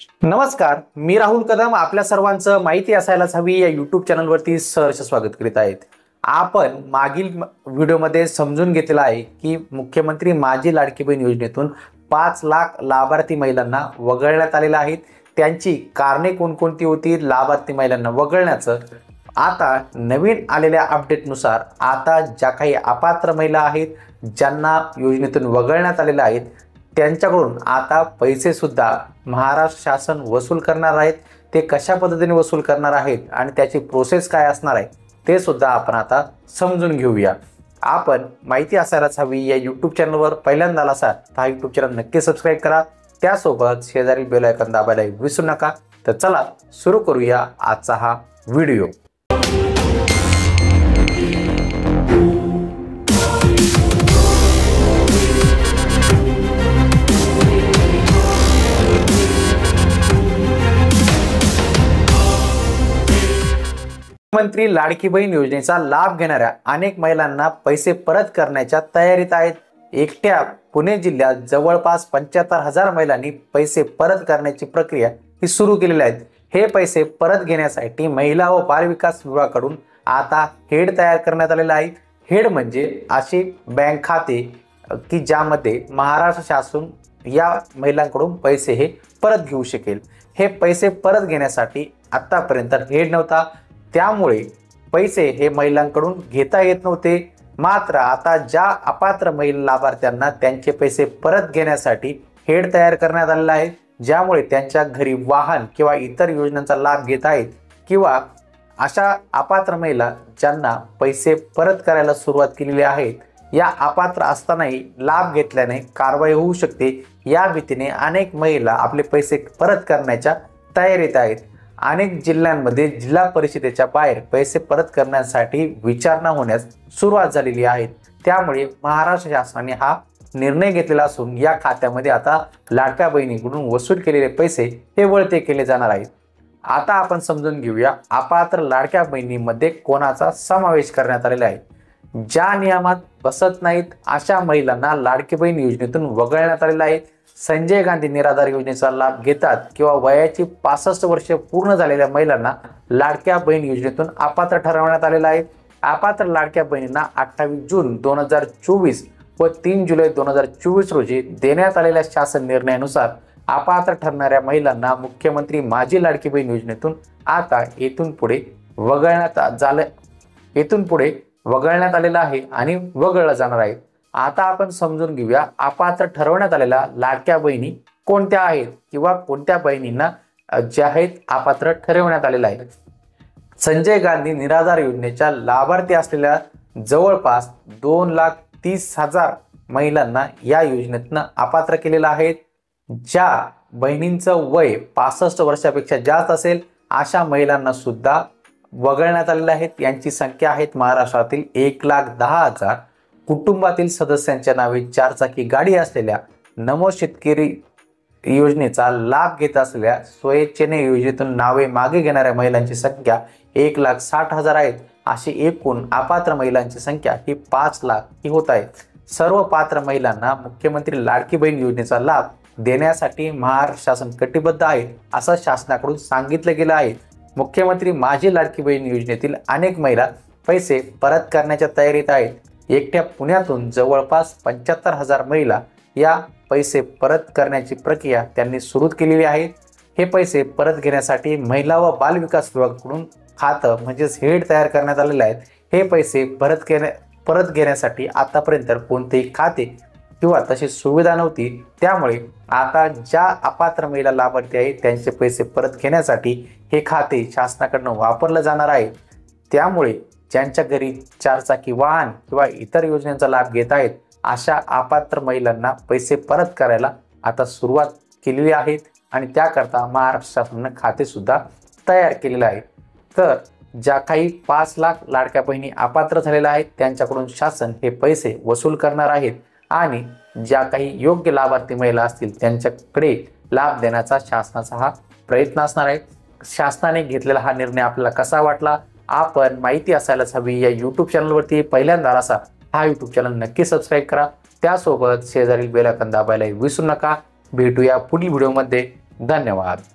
नमस्कार, मी राहुल कदम आपल्या सर्वांचं माहिती असायलाच हवी या यूट्यूब चॅनलवरती सहर्ष स्वागत करीत आहेत। आपण मागील व्हिडिओमध्ये समजून घेतलेलं आहे की मुख्यमंत्री माझी लाडकी बहीण योजनेतून 5 लाख लाभार्थी महिलांना वगळण्यात आलेले आहेत। त्यांची कारणे कोणकोणती होती लाभार्थी महिलांना वगळण्याचं। आता नवीन आलेल्या अपडेटनुसार आता ज्या काही अपात्र महिला आहेत ज्यांना योजनेतून वगळण्यात आलेले आहेत त्यांच्याकडून आता पैसे सुद्धा महाराष्ट्र शासन वसूल करणार आहेत। ते कशा पद्धतीने वसूल करणार आहेत आणि त्याची प्रोसेस काय असणार आहे ते सुद्धा आपण आता समजून घेऊया। आपण माहिती असायलाच हवी या यूट्यूब चॅनलवर पहिल्यांदा असाल तर हा यूट्यूब चॅनल नक्की सबस्क्राईब करा, त्यासोबत शेजारी बेल आयकॉन दाबायला विसरू नका। तर चला सुरू करूया आजचा हा व्हिडिओ। मुख्यमंत्री लाडकी बहीण योजनेचा लाभ घेणाऱ्या अनेक महिलांना पैसे परत करण्याच्या तयारीत आहेत। एकट्या पुणे जिल्ह्यात जवळपास 75,000 महिलांनी पैसे परत करण्याची प्रक्रिया ही सुरू केलेली आहे। हे पैसे परत घेण्यासाठी महिला व बाल विकास विभागाकडून आता हेड तयार करण्यात आलेले आहे। हेड म्हणजे असे बँक खाते की ज्यामध्ये महाराष्ट्र शासन या महिलांकडून पैसे हे परत घेऊ शकेल। हे पैसे परत घेण्यासाठी आतापर्यंत हेड नव्हता, त्यामुळे पैसे हे महिलांकडून घेता येत नव्हते। मात्र आता ज्या अपात्र महिला लाभार्थ्यांना त्यांचे पैसे परत घेण्यासाठी हेड तयार करण्यात आलेला आहे, ज्यामुळे त्यांच्या घरी वाहन किंवा इतर योजनांचा लाभ घेत आहेत किंवा अशा अपात्र महिला ज्यांना पैसे परत करायला सुरुवात केलेली आहेत, या अपात्र असतानाही लाभ घेतल्याने कारवाई होऊ शकते या भीतीने अनेक महिला आपले पैसे परत करण्याच्या तयारीत आहेत। अनेक जिल्ह्यांमध्ये जिल्हा परिषदेच्या बाहेर पैसे परत करण्यासाठी विचारणा होण्यास सुरुवात झालेली आहे। त्यामुळे महाराष्ट्र शासनाने हा निर्णय घेतलेला असून या खात्यामध्ये आता लाडक्या बहिणीकडून वसूल केलेले पैसे हे वळते केले जाणार आहेत। आता आपण समजून घेऊया अपात्र लाडक्या बहिणींमध्ये कोणाचा समावेश करण्यात आलेला आहे। ज्या नियमात बसत नाहीत अशा महिलांना लाडकी बहीण योजनेतून वगळण्यात आलेला आहे। संजय गांधी निराधार योजनेचा लाभ घेतात किंवा वयाची 65 वर्षे पूर्ण झालेल्या महिलांना लाडक्या बहीण योजनेतून अपात्र ठरवण्यात आलेला आहे। अपात्र लाडक्या बहिणींना 28 जून 2024 व 3 जुलै 2024 रोजी देण्यात आलेल्या शासन निर्णयानुसार अपात्र ठरणाऱ्या महिलांना मुख्यमंत्री माझी लाडकी बहीण योजनेतून आता येथून पुढे वगळण्यात आलेला आहे आणि वगळला जाणार आहे। आता आपण समजून घेऊया अपात्र ठरवण्यात आलेल्या लाडक्या बहिणी कोणत्या आहेत किंवा कोणत्या बहिणींना ज्या आहेत अपात्र ठरवण्यात आलेला आहे। संजय गांधी निराधार योजनेच्या लाभार्थी असलेल्या जवळपास 2,30,000 महिलांना या योजनेतनं अपात्र केलेलं आहे। ज्या बहिणींचं वय 65 वर्षापेक्षा जास्त असेल अशा महिलांना सुद्धा वगळण्यात आलेले आहेत। यांची संख्या आहेत महाराष्ट्रातील 1,10,000। कुटुंबातील सदस्यांच्या नावे 4 चाकी गाडी असलेल्या नमो शेतकरी योजनेचा लाभ घेत असलेल्या स्वेच्छेने योजनेतून नावे मागे घेणाऱ्या महिलांची संख्या 1,60,000 आहेत। अशी एकूण अपात्र महिलांची संख्या ही 5 लाख ही होत आहे। सर्व पात्र महिलांना मुख्यमंत्री लाडकी बहीण योजनेचा लाभ देण्यासाठी महाराष्ट्र शासन कटिबद्ध आहे असं शासनाकडून सांगितलं गेलं आहे। मुख्यमंत्री माझी लाडकी बहीण योजनेतील अनेक महिला पैसे परत करण्याच्या तयारीत आहेत। एकट्या पुण्यातून जवळपास 75,000 महिला या पैसे परत करण्याची प्रक्रिया त्यांनी सुरू केलेली आहे। हे पैसे परत घेण्यासाठी महिला व बाल विकास विभागाकडून खातं म्हणजेच हेड तयार करण्यात आलेले आहेत। हे पैसे परत घेण्यासाठी आतापर्यंत कोणतेही खाते किंवा तशी सुविधा नव्हती, त्यामुळे आता ज्या अपात्र महिला लाभार्थी आहेत त्यांचे पैसे परत घेण्यासाठी हे खाते शासनाकडून वापरलं जाणार आहे। त्यामुळे ज्यांच्या घरी 4 चाकी वाहन किंवा इतर योजनांचा लाभ घेत आहेत अशा अपात्र महिलांना पैसे परत करायला आता सुरुवात केलेली आहे आणि त्याकरता महाराष्ट्र शासनाने खाते सुद्धा तयार केलेलं आहे। तर ज्या काही 5 लाख लाडक्या बहिणी अपात्र झालेल्या आहेत त्यांच्याकडून शासन हे पैसे वसूल करणार आहेत आणि ज्या काही योग्य लाभार्थी महिला असतील त्यांच्याकडे लाभ देण्याचा शासनाचा हा प्रयत्न असणार आहे। शासनाने घेतलेला हा निर्णय आपल्याला कसा वाटला? आपण माहिती असायलाच हवी या यूट्यूब चॅनलवरती पहिल्यांदा असा हा यूट्यूब चॅनल नक्की सबस्क्राईब करा, त्यासोबत शेजारील बेल आयकॉन दाबायला विसरू नका। भेटूया पुढील व्हिडिओमध्ये। धन्यवाद।